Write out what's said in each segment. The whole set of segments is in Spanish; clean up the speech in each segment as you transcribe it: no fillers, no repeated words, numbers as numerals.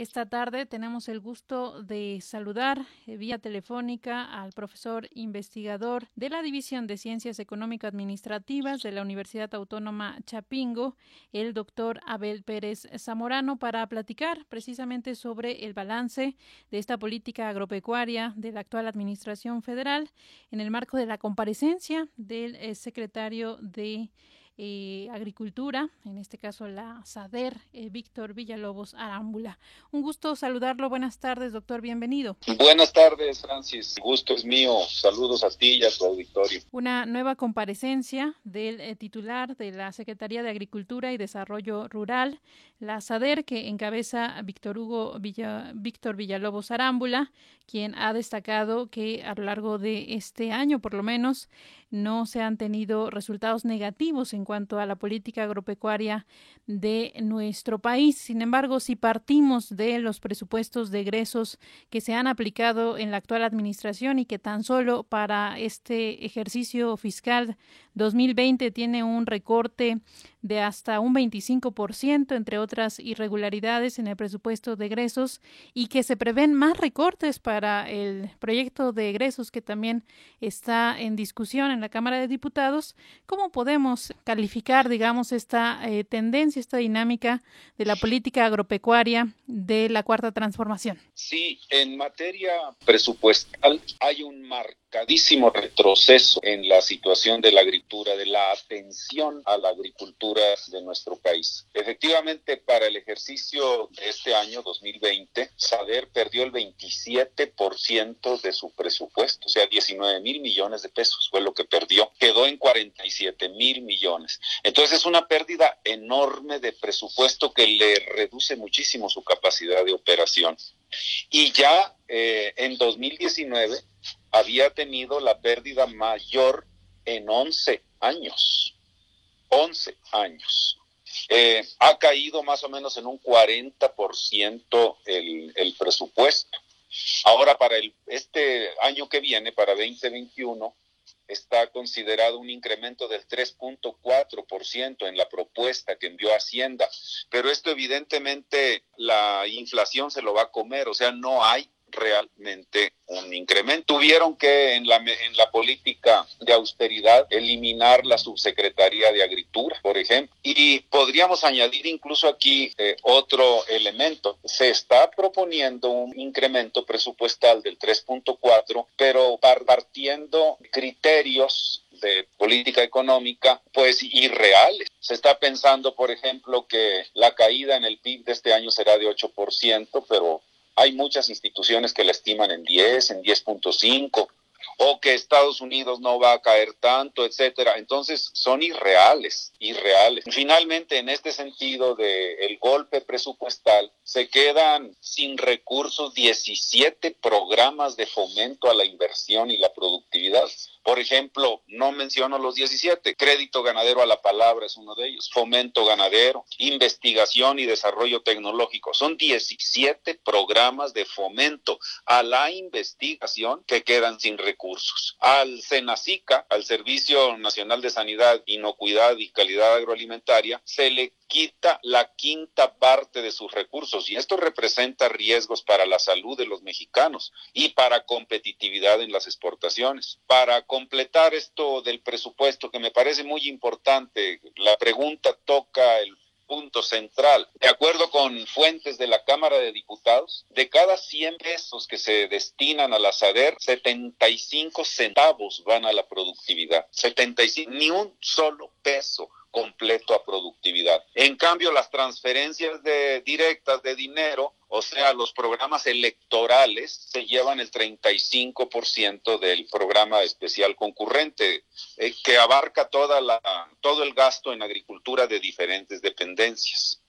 Esta tarde tenemos el gusto de saludar vía telefónica al profesor investigador de la División de Ciencias Económico-Administrativas de la Universidad Autónoma Chapingo, el doctor Abel Pérez Zamorano, para platicar precisamente sobre el balance de esta política agropecuaria de la actual Administración Federal en el marco de la comparecencia del secretario de Agricultura, en este caso la SADER, Víctor Villalobos Arámbula. Un gusto saludarlo. Buenas tardes, doctor. Bienvenido. Buenas tardes, Francis. El gusto es mío. Saludos a ti y a tu auditorio. Una nueva comparecencia del titular de la Secretaría de Agricultura y Desarrollo Rural, la SADER, que encabeza Víctor Villalobos Arámbula, quien ha destacado que a lo largo de este año, por lo menos, no se han tenido resultados negativos en cuanto a la política agropecuaria de nuestro país. Sin embargo, si partimos de los presupuestos de egresos que se han aplicado en la actual administración y que tan solo para este ejercicio fiscal 2020 tiene un recorte de hasta un 25%, entre otras irregularidades en el presupuesto de egresos, y que se prevén más recortes para el proyecto de egresos que también está en discusión en la Cámara de Diputados, ¿cómo podemos calificar, digamos, esta tendencia, esta dinámica de la política agropecuaria de la Cuarta Transformación? Sí, en materia presupuestal hay un marcadísimo retroceso en la situación de la agricultura, de la atención a la agricultura de nuestro país. Efectivamente, para el ejercicio de este año 2020, SADER perdió el 27% de su presupuesto, o sea, 19,000 millones de pesos fue lo que perdió. Quedó en 47,000 millones. Entonces es una pérdida enorme de presupuesto que le reduce muchísimo su capacidad de operación. Y ya en 2019 había tenido la pérdida mayor en 11 años. 11 años. Ha caído más o menos en un 40% el presupuesto. Ahora para este año que viene, para 2021, está considerado un incremento del 3.4% en la propuesta que envió Hacienda, pero esto evidentemente la inflación se lo va a comer, o sea, no hay realmente un incremento. Tuvieron que en la política de austeridad eliminar la subsecretaría de Agricultura, por ejemplo, y podríamos añadir incluso aquí otro elemento. Se está proponiendo un incremento presupuestal del 3.4, pero partiendo criterios de política económica, pues irreales. Se está pensando, por ejemplo, que la caída en el PIB de este año será de 8%, pero hay muchas instituciones que la estiman en 10, en 10.5, o que Estados Unidos no va a caer tanto, etcétera. Entonces son irreales. Finalmente, en este sentido del golpe presupuestal, se quedan sin recursos 17 programas de fomento a la inversión y la productividad. Por ejemplo, no menciono los 17, crédito ganadero a la palabra es uno de ellos, fomento ganadero, investigación y desarrollo tecnológico. Son 17 programas de fomento a la investigación que quedan sin recursos. Al SENACICA, al Servicio Nacional de Sanidad, Inocuidad y Calidad Agroalimentaria, se le quita la quinta parte de sus recursos y esto representa riesgos para la salud de los mexicanos y para competitividad en las exportaciones. Para completar esto del presupuesto, que me parece muy importante, la pregunta toca el punto central. De acuerdo con fuentes de la Cámara de Diputados, de cada 100 pesos que se destinan a la SADER, 75 centavos van a la productividad. 75, ni un solo peso completo a productividad. En cambio, las transferencias directas de dinero, o sea, los programas electorales, se llevan el 35% del programa especial concurrente, que abarca todo el gasto en agricultura de diferentes dependencias.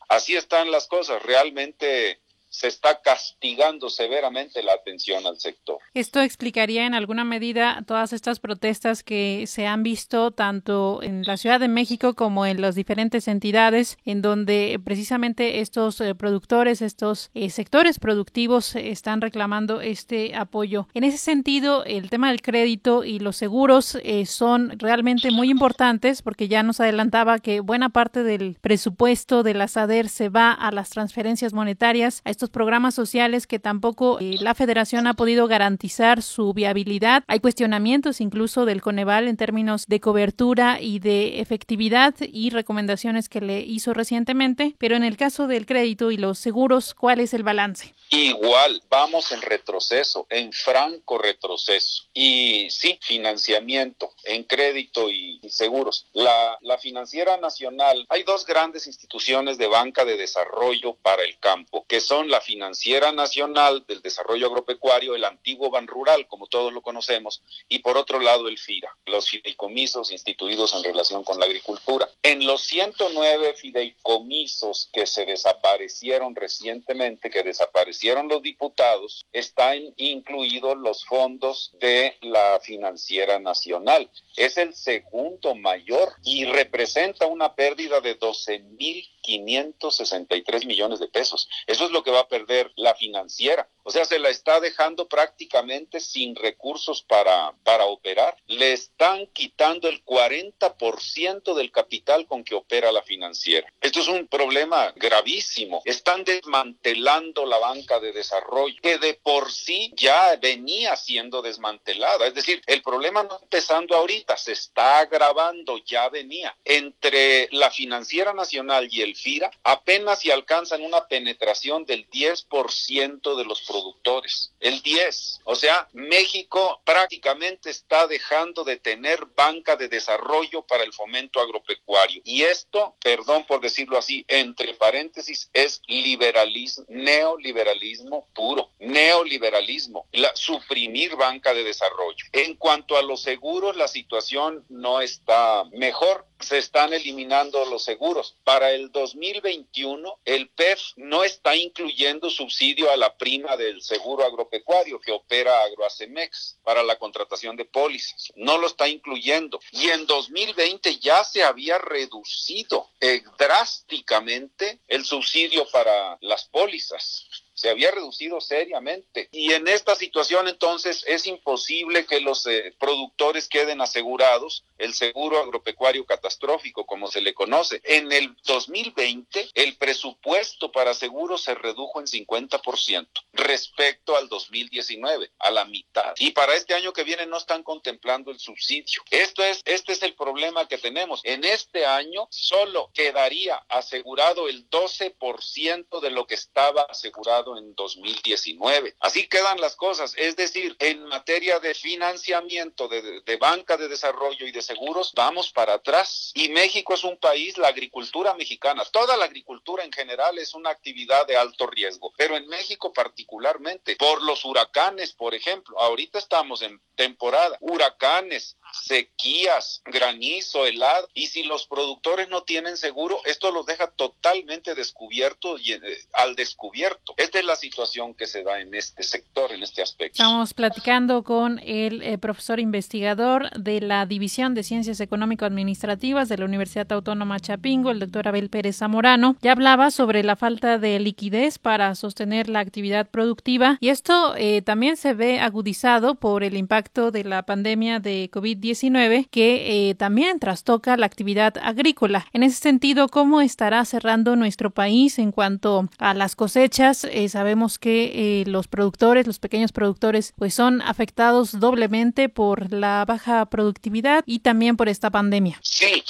Así están las cosas, realmente se está castigando severamente la atención al sector. ¿Esto explicaría en alguna medida todas estas protestas que se han visto tanto en la Ciudad de México como en las diferentes entidades, en donde precisamente estos productores, estos sectores productivos están reclamando este apoyo? En ese sentido, el tema del crédito y los seguros son realmente muy importantes, porque ya nos adelantaba que buena parte del presupuesto de la SADER se va a las transferencias monetarias, a estos programas sociales que tampoco la Federación ha podido garantizar su viabilidad. Hay cuestionamientos incluso del Coneval en términos de cobertura y de efectividad y recomendaciones que le hizo recientemente, pero en el caso del crédito y los seguros, ¿cuál es el balance? Igual, vamos en retroceso, en franco retroceso. Y sí, financiamiento en crédito y seguros. La Financiera Nacional, hay dos grandes instituciones de banca de desarrollo para el campo, que son la Financiera Nacional del Desarrollo Agropecuario, el antiguo Banrural, como todos lo conocemos, y por otro lado el FIRA, los fideicomisos instituidos en relación con la agricultura. En los 109 fideicomisos que se desaparecieron recientemente, que desaparecieron los diputados, están incluidos los fondos de la Financiera Nacional. Es el segundo mayor y representa una pérdida de 12,563 millones de pesos. Eso es lo que va a perder la financiera. O sea, se la está dejando prácticamente sin recursos para operar. Le están quitando el 40% del capital con que opera la financiera. Esto es un problema gravísimo. Están desmantelando la banca de desarrollo, que de por sí ya venía siendo desmantelada. Es decir, el problema no está empezando ahorita, se está agravando, ya venía. Entre la Financiera Nacional y el FIRA apenas si alcanzan una penetración del 10% de los productores. El 10%. O sea, México prácticamente está dejando de tener banca de desarrollo para el fomento agropecuario. Y esto, perdón por decirlo así, entre paréntesis, es liberalismo, neoliberalismo puro, neoliberalismo, suprimir banca de desarrollo. En cuanto a los seguros, la situación no está mejor. Se están eliminando los seguros. Para el 2021, el PEF no está incluyendo subsidio a la prima del seguro agropecuario que opera Agroacemex para la contratación de pólizas. No lo está incluyendo. Y en 2020 ya se había reducido drásticamente el subsidio para las pólizas. Se había reducido seriamente. Y en esta situación, entonces, es imposible que los productores queden asegurados, el seguro agropecuario catastrófico, como se le conoce. En el 2020, el presupuesto para seguros se redujo en 50% respecto al 2019, a la mitad. Y para este año que viene no están contemplando el subsidio. Este es el problema que tenemos. En este año solo quedaría asegurado el 12% de lo que estaba asegurado en 2019. Así quedan las cosas, es decir, en materia de financiamiento, de banca de desarrollo y de seguros, vamos para atrás. Y México es un país, la agricultura mexicana, toda la agricultura en general es una actividad de alto riesgo, pero en México particularmente, por los huracanes, por ejemplo, ahorita estamos en temporada, huracanes, sequías, granizo, helado, y si los productores no tienen seguro, esto los deja totalmente descubiertos y al descubierto. Esta es la situación que se da en este sector, en este aspecto. Estamos platicando con el profesor investigador de la División de Ciencias Económico-Administrativas de la Universidad Autónoma Chapingo, el doctor Abel Pérez Zamorano. Ya hablaba sobre la falta de liquidez para sostener la actividad productiva y esto también se ve agudizado por el impacto de la pandemia de COVID-19 que también trastoca la actividad agrícola. En ese sentido, ¿cómo estará cerrando nuestro país en cuanto a las cosechas? Sabemos que los pequeños productores, pues son afectados doblemente por la baja productividad y también por esta pandemia. Sí,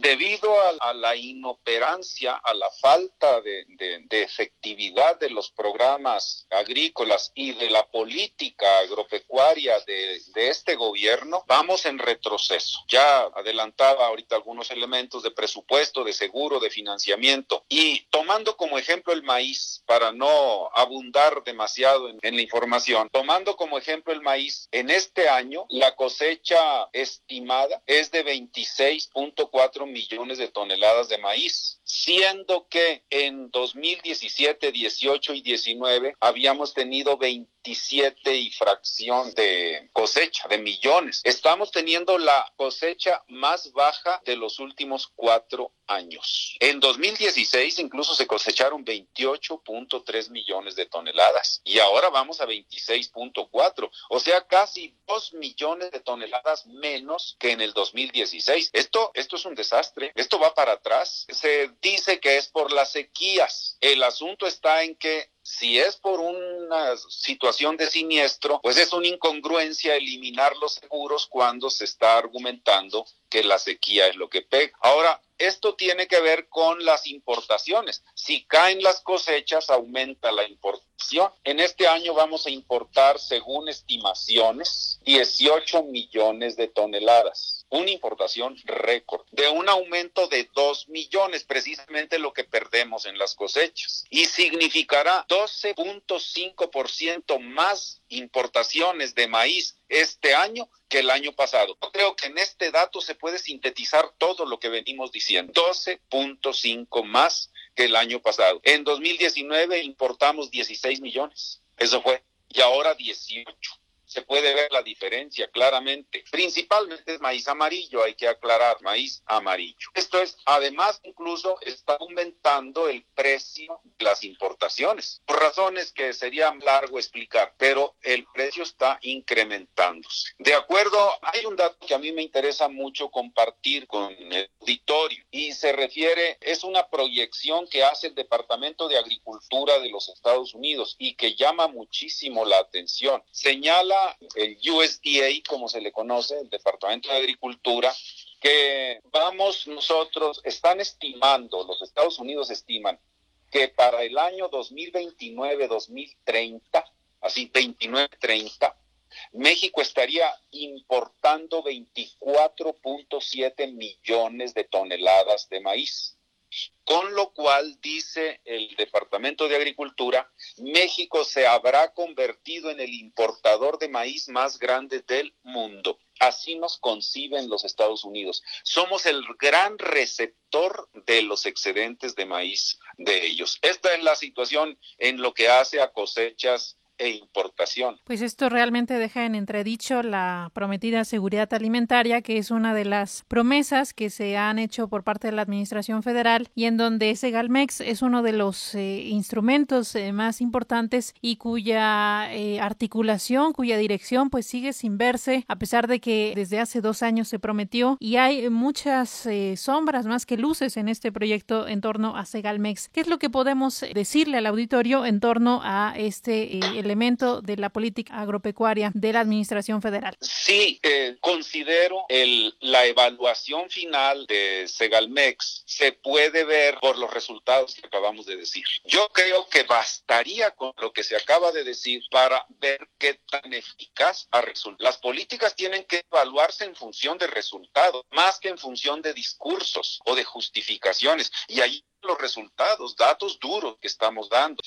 debido a la inoperancia, a la falta de efectividad de los programas agrícolas y de la política agropecuaria de este gobierno, vamos en retroceso. Ya adelantaba ahorita algunos elementos de presupuesto, de seguro, de financiamiento, y tomando como ejemplo el maíz, para no abundar demasiado en la información, tomando como ejemplo el maíz, en este año la cosecha estimada es de 26.4 millones de toneladas de maíz, siendo que en 2017, 18 y 19 habíamos tenido 27 y fracción de cosecha, de millones. Estamos teniendo la cosecha más baja de los últimos 4 años. En 2016 incluso se cosecharon 28.3 millones de toneladas y ahora vamos a 26.4, o sea, casi 2 millones de toneladas menos que en el 2016. Esto es un desastre, esto va para atrás. Se dice que es por las sequías. El asunto está en que Si es por una situación de siniestro, pues es una incongruencia eliminar los seguros cuando se está argumentando que la sequía es lo que pega. Ahora, esto tiene que ver con las importaciones. Si caen las cosechas, aumenta la importación. En este año vamos a importar, según estimaciones, 18 millones de toneladas. Una importación récord, de un aumento de 2 millones, precisamente lo que perdemos en las cosechas. Y significará 12.5% más importaciones de maíz este año que el año pasado. Yo creo que en este dato se puede sintetizar todo lo que venimos diciendo. 12.5 más que el año pasado. En 2019 importamos 16 millones. Eso fue. Y ahora 18. Se puede ver la diferencia claramente. Principalmente es maíz amarillo, hay que aclarar, maíz amarillo. Esto es, además, incluso está aumentando el precio de las importaciones, por razones que sería largo explicar, pero el precio está incrementándose. De acuerdo, hay un dato que a mí me interesa mucho compartir con el auditorio y se refiere, es una proyección que hace el Departamento de Agricultura de los Estados Unidos y que llama muchísimo la atención. Señala el USDA, como se le conoce, el Departamento de Agricultura, que están estimando, los Estados Unidos estiman que para el año 2029-2030, así 29-30, México estaría importando 24.7 millones de toneladas de maíz. Con lo cual, dice el Departamento de Agricultura, México se habrá convertido en el importador de maíz más grande del mundo. Así nos conciben los Estados Unidos. Somos el gran receptor de los excedentes de maíz de ellos. Esta es la situación en lo que hace a cosechas e importación. Pues esto realmente deja en entredicho la prometida seguridad alimentaria, que es una de las promesas que se han hecho por parte de la Administración Federal y en donde Segalmex es uno de los instrumentos más importantes y cuya articulación, cuya dirección pues sigue sin verse, a pesar de que desde hace 2 años se prometió y hay muchas sombras más que luces en este proyecto en torno a Segalmex. ¿Qué es lo que podemos decirle al auditorio en torno a este elemento de la política agropecuaria de la Administración Federal? Sí, considero la evaluación final de Segalmex se puede ver por los resultados que acabamos de decir. Yo creo que bastaría con lo que se acaba de decir para ver qué tan eficaz ha resultado. Las políticas tienen que evaluarse en función de resultados, más que en función de discursos o de justificaciones. Y ahí los resultados, datos duros que estamos dando.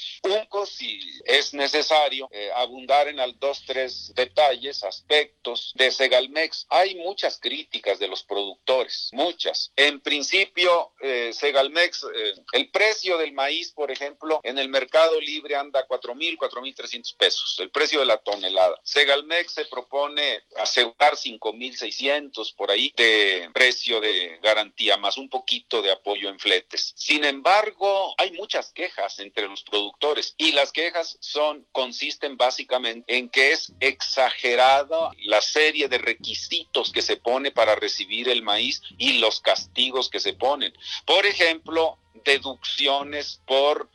Si es necesario abundar en 2-3 detalles, aspectos de Segalmex. Hay muchas críticas de los productores, muchas. En principio, Segalmex, el precio del maíz, por ejemplo, en el mercado libre anda 4,000, 4,300 pesos, el precio de la tonelada. Segalmex se propone asegurar 5,600 por ahí de precio de garantía, más un poquito de apoyo en fletes. Sin embargo, hay muchas quejas entre los productores y las quejas consisten básicamente en que es exagerada la serie de requisitos que se pone para recibir el maíz y los castigos que se ponen. Por ejemplo, deducciones por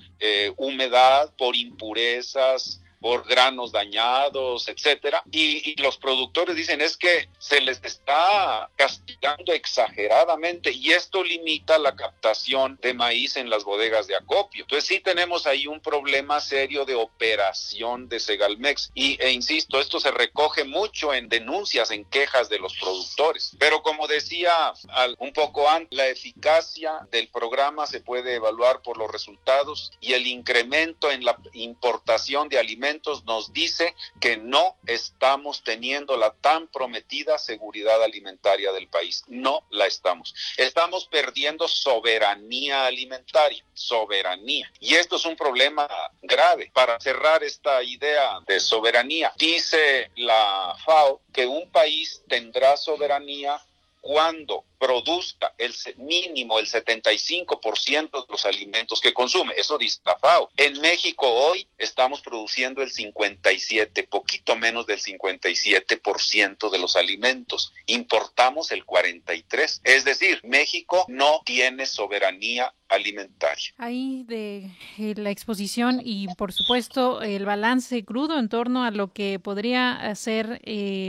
humedad, por impurezas, por granos dañados, etcétera, y los productores dicen es que se les está castigando exageradamente y esto limita la captación de maíz en las bodegas de acopio. Entonces sí tenemos ahí un problema serio de operación de Segalmex e insisto, esto se recoge mucho en denuncias, en quejas de los productores, pero como decía un poco antes, la eficacia del programa se puede evaluar por los resultados y el incremento en la importación de alimentos nos dice que no estamos teniendo la tan prometida seguridad alimentaria del país. No la estamos. Estamos perdiendo soberanía alimentaria. Soberanía. Y esto es un problema grave. Para cerrar esta idea de soberanía, dice la FAO que un país tendrá soberanía cuando produzca el mínimo el 75% de los alimentos que consume. Eso dice la FAO. En México hoy estamos produciendo el 57%, poquito menos del 57% de los alimentos. Importamos el 43%. Es decir, México no tiene soberanía alimentaria. Ahí de la exposición y, por supuesto, el balance crudo en torno a lo que podría ser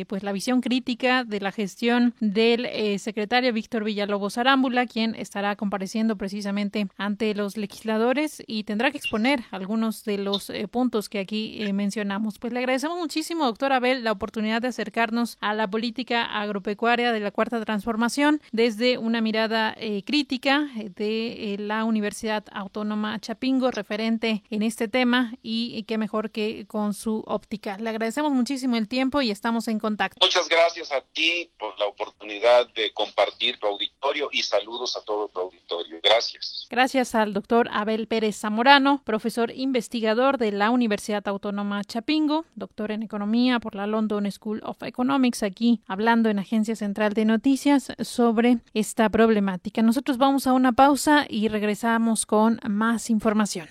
pues la visión crítica de la gestión del secretario Víctor Villalobos Arámbula, quien estará compareciendo precisamente ante los legisladores y tendrá que exponer algunos de los puntos que aquí mencionamos. Pues le agradecemos muchísimo, doctor Abel, la oportunidad de acercarnos a la política agropecuaria de la Cuarta Transformación desde una mirada crítica de la Universidad Autónoma Chapingo, referente en este tema, y qué mejor que con su óptica. Le agradecemos muchísimo el tiempo y estamos en contacto. Muchas gracias a ti por la oportunidad de compartir tu auditorio y saludos a todo tu auditorio. Gracias. Gracias al doctor Abel Pérez Zamorano, profesor investigador de la Universidad Autónoma Chapingo, doctor en Economía por la London School of Economics, aquí hablando en Agencia Central de Noticias sobre esta problemática. Nosotros vamos a una pausa y regresamos con más información.